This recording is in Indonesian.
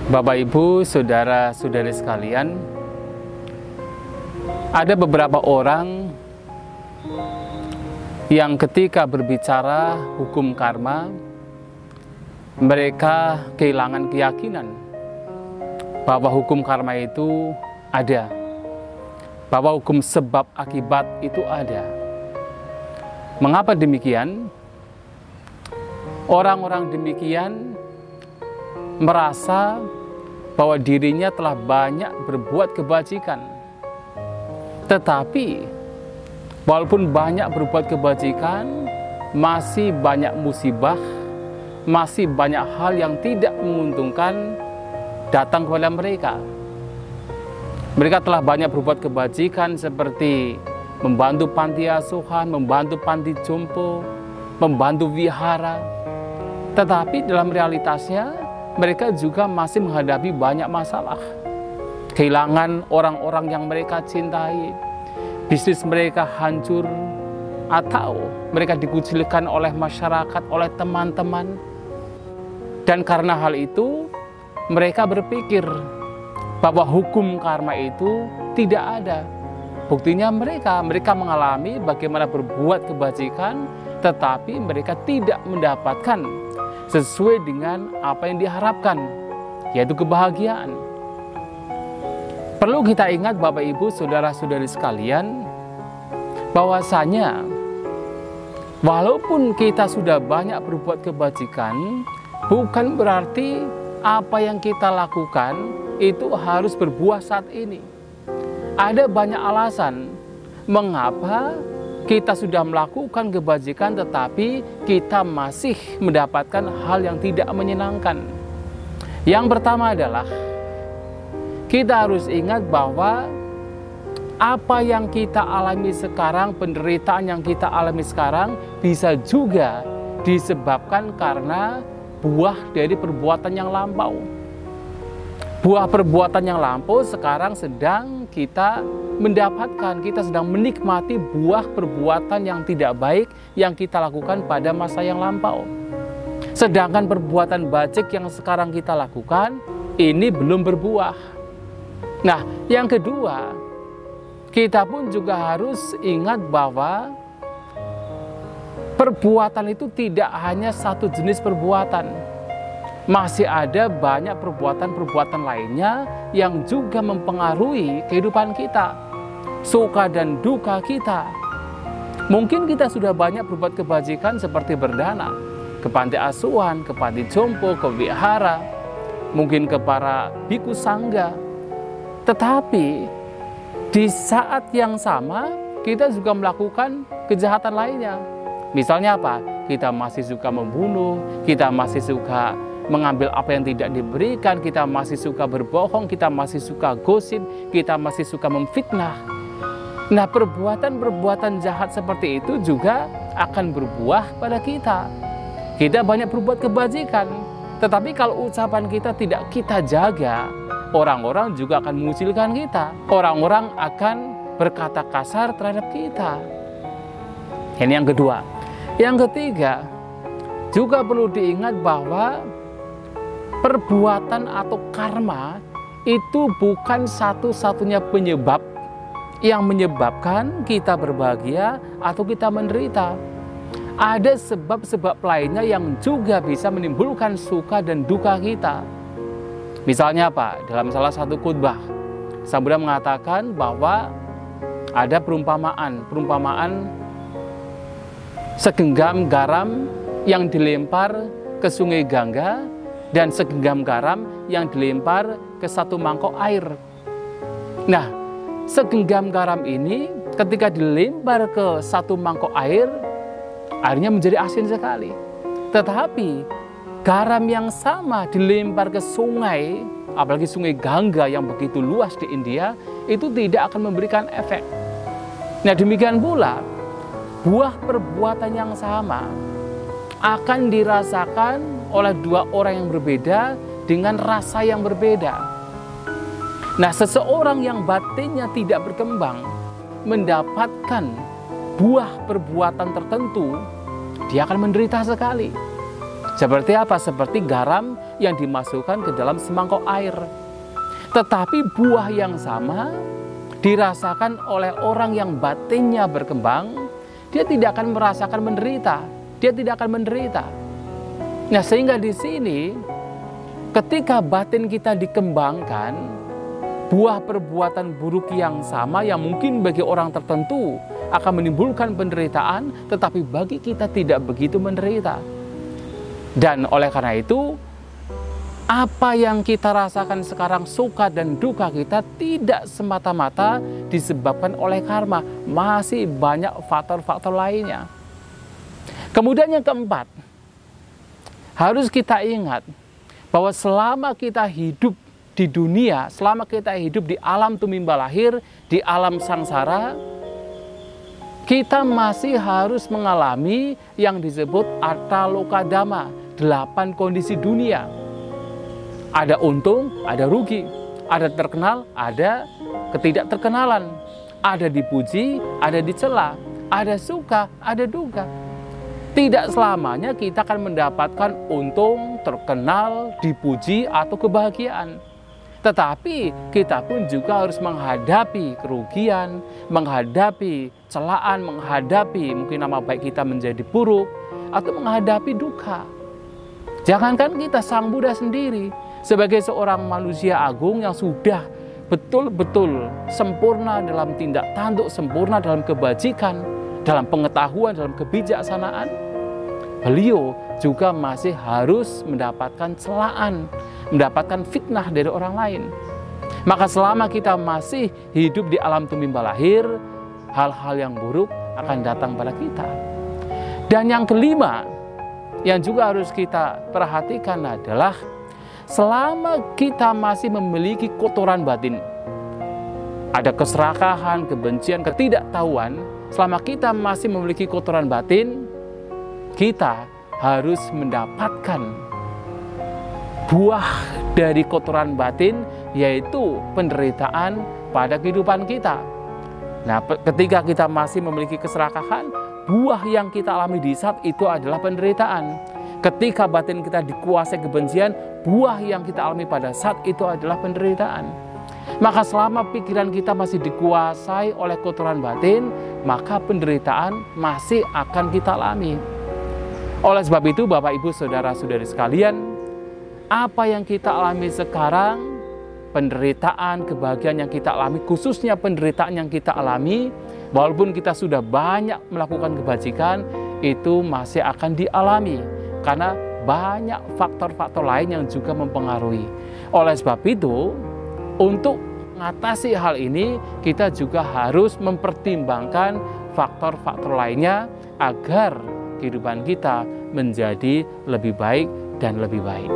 Bapak, Ibu, saudara-saudari sekalian, ada beberapa orang yang ketika berbicara hukum karma, mereka kehilangan keyakinan bahwa hukum karma itu ada, bahwa hukum sebab akibat itu ada. Mengapa demikian? Orang-orang demikian merasa bahwa dirinya telah banyak berbuat kebajikan. Tetapi walaupun banyak berbuat kebajikan, masih banyak musibah, masih banyak hal yang tidak menguntungkan datang kepada mereka. Mereka telah banyak berbuat kebajikan seperti membantu panti asuhan, membantu panti jompo, membantu wihara. Tetapi dalam realitasnya mereka juga masih menghadapi banyak masalah. Kehilangan orang-orang yang mereka cintai, bisnis mereka hancur, atau mereka dikucilkan oleh masyarakat, oleh teman-teman. Dan karena hal itu, mereka berpikir bahwa hukum karma itu tidak ada. Buktinya mereka mengalami bagaimana berbuat kebajikan, tetapi mereka tidak mendapatkan sesuai dengan apa yang diharapkan, yaitu kebahagiaan. Perlu kita ingat Bapak, Ibu, saudara-saudari sekalian, bahwasanya walaupun kita sudah banyak berbuat kebajikan, bukan berarti apa yang kita lakukan itu harus berbuah saat ini. Ada banyak alasan mengapa kita sudah melakukan kebajikan tetapi kita masih mendapatkan hal yang tidak menyenangkan. Yang pertama adalah kita harus ingat bahwa apa yang kita alami sekarang, penderitaan yang kita alami sekarang bisa juga disebabkan karena buah dari perbuatan yang lampau. Buah perbuatan yang lampau sekarang sedang kita mendapatkan, kita sedang menikmati buah perbuatan yang tidak baik yang kita lakukan pada masa yang lampau. Sedangkan perbuatan bajik yang sekarang kita lakukan, ini belum berbuah. Nah, yang kedua, kita pun juga harus ingat bahwa perbuatan itu tidak hanya satu jenis perbuatan. Masih ada banyak perbuatan-perbuatan lainnya yang juga mempengaruhi kehidupan kita, suka dan duka kita. Mungkin kita sudah banyak berbuat kebajikan seperti berdana, ke panti asuhan, ke panti jompo, ke wihara, mungkin ke para biku sangga. Tetapi di saat yang sama kita juga melakukan kejahatan lainnya. Misalnya apa? Kita masih suka membunuh, kita masih suka mengambil apa yang tidak diberikan, kita masih suka berbohong, kita masih suka gosip, kita masih suka memfitnah. Nah, perbuatan-perbuatan jahat seperti itu juga akan berbuah pada kita. Kita banyak berbuat kebajikan, tetapi kalau ucapan kita tidak kita jaga, orang-orang juga akan mengucilkan kita. Orang-orang akan berkata kasar terhadap kita. Ini yang kedua. Yang ketiga, juga perlu diingat bahwa perbuatan atau karma itu bukan satu-satunya penyebab yang menyebabkan kita berbahagia atau kita menderita. Ada sebab-sebab lainnya yang juga bisa menimbulkan suka dan duka kita. Misalnya apa? Dalam salah satu khutbah, Sang Buddha mengatakan bahwa ada perumpamaan segenggam garam yang dilempar ke sungai Gangga dan segenggam garam yang dilempar ke satu mangkok air. Nah, segenggam garam ini ketika dilempar ke satu mangkok air, airnya menjadi asin sekali. Tetapi garam yang sama dilempar ke sungai, apalagi sungai Gangga yang begitu luas di India, itu tidak akan memberikan efek. Nah, demikian pula buah perbuatan yang sama akan dirasakan oleh dua orang yang berbeda dengan rasa yang berbeda. Nah, seseorang yang batinnya tidak berkembang mendapatkan buah perbuatan tertentu, dia akan menderita sekali. Seperti apa? Seperti garam yang dimasukkan ke dalam semangkok air. Tetapi buah yang sama dirasakan oleh orang yang batinnya berkembang, dia tidak akan merasakan menderita. Dia tidak akan menderita. Nah, sehingga di sini ketika batin kita dikembangkan, buah perbuatan buruk yang sama yang mungkin bagi orang tertentu akan menimbulkan penderitaan, tetapi bagi kita tidak begitu menderita. Dan oleh karena itu, apa yang kita rasakan sekarang, suka dan duka kita, tidak semata-mata disebabkan oleh karma. Masih banyak faktor-faktor lainnya. Kemudian yang keempat, harus kita ingat bahwa selama kita hidup di dunia, selama kita hidup di alam tumimba lahir, di alam sangsara, kita masih harus mengalami yang disebut Ataloka Dhamma, 8 kondisi dunia. Ada untung, ada rugi, ada terkenal, ada ketidakterkenalan, ada dipuji, ada dicela, ada suka, ada duka. Tidak selamanya kita akan mendapatkan untung, terkenal, dipuji, atau kebahagiaan. Tetapi kita pun juga harus menghadapi kerugian, menghadapi celaan, menghadapi mungkin nama baik kita menjadi buruk, atau menghadapi duka. Jangankan kita, Sang Buddha sendiri sebagai seorang manusia agung yang sudah betul-betul sempurna dalam tindak tanduk, sempurna dalam kebajikan, dalam pengetahuan, dalam kebijaksanaan, beliau juga masih harus mendapatkan celaan, mendapatkan fitnah dari orang lain. Maka selama kita masih hidup di alam tumimba lahir, hal-hal yang buruk akan datang pada kita. Dan yang kelima, yang juga harus kita perhatikan adalah selama kita masih memiliki kotoran batin, ada keserakahan, kebencian, ketidaktahuan, selama kita masih memiliki kotoran batin, kita harus mendapatkan buah dari kotoran batin, yaitu penderitaan pada kehidupan kita. Nah, ketika kita masih memiliki keserakahan, buah yang kita alami di saat itu adalah penderitaan. Ketika batin kita dikuasai kebencian, buah yang kita alami pada saat itu adalah penderitaan. Maka selama pikiran kita masih dikuasai oleh kotoran batin, maka penderitaan masih akan kita alami. Oleh sebab itu, Bapak, Ibu, Saudara-saudari sekalian, apa yang kita alami sekarang, penderitaan, kebahagiaan yang kita alami, khususnya penderitaan yang kita alami, walaupun kita sudah banyak melakukan kebajikan, itu masih akan dialami. Karena banyak faktor-faktor lain yang juga mempengaruhi. Oleh sebab itu, untuk mengatasi hal ini, kita juga harus mempertimbangkan faktor-faktor lainnya agar kehidupan kita menjadi lebih baik dan lebih baik.